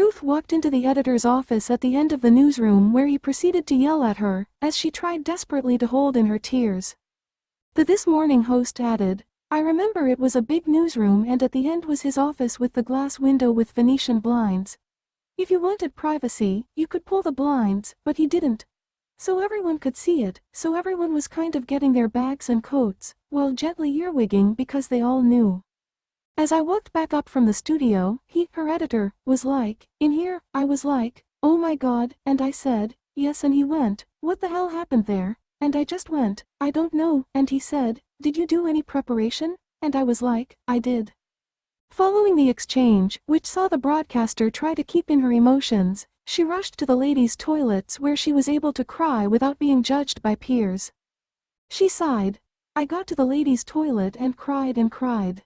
Ruth walked into the editor's office at the end of the newsroom where he proceeded to yell at her, as she tried desperately to hold in her tears. The This Morning host added, "I remember it was a big newsroom and at the end was his office with the glass window with Venetian blinds. If you wanted privacy, you could pull the blinds, but he didn't. So everyone could see it, so everyone was kind of getting their bags and coats, while gently earwigging because they all knew. As I walked back up from the studio, her editor, was like, in here, I was like, oh my god, and I said, yes and he went, what the hell happened there? And I just went, I don't know, and he said, did you do any preparation? And I was like, I did." Following the exchange, which saw the broadcaster try to keep in her emotions, she rushed to the ladies' toilets where she was able to cry without being judged by peers. She sighed. "I got to the ladies' toilet and cried and cried."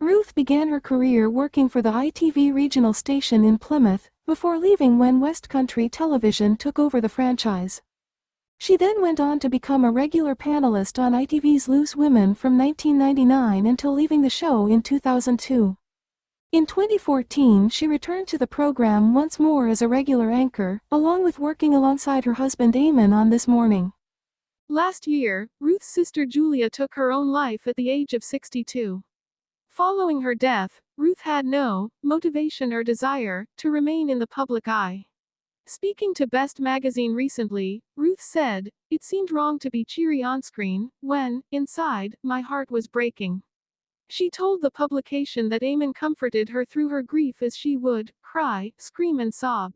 Ruth began her career working for the ITV regional station in Plymouth, before leaving when West Country Television took over the franchise. She then went on to become a regular panelist on ITV's Loose Women from 1999 until leaving the show in 2002. In 2014 she returned to the program once more as a regular anchor, along with working alongside her husband Eamon on This Morning. Last year, Ruth's sister Julia took her own life at the age of 62. Following her death, Ruth had no motivation or desire to remain in the public eye. Speaking to Best Magazine recently, Ruth said, "It seemed wrong to be cheery on screen, when, inside, my heart was breaking." She told the publication that Eamon comforted her through her grief as she would cry, scream and sob.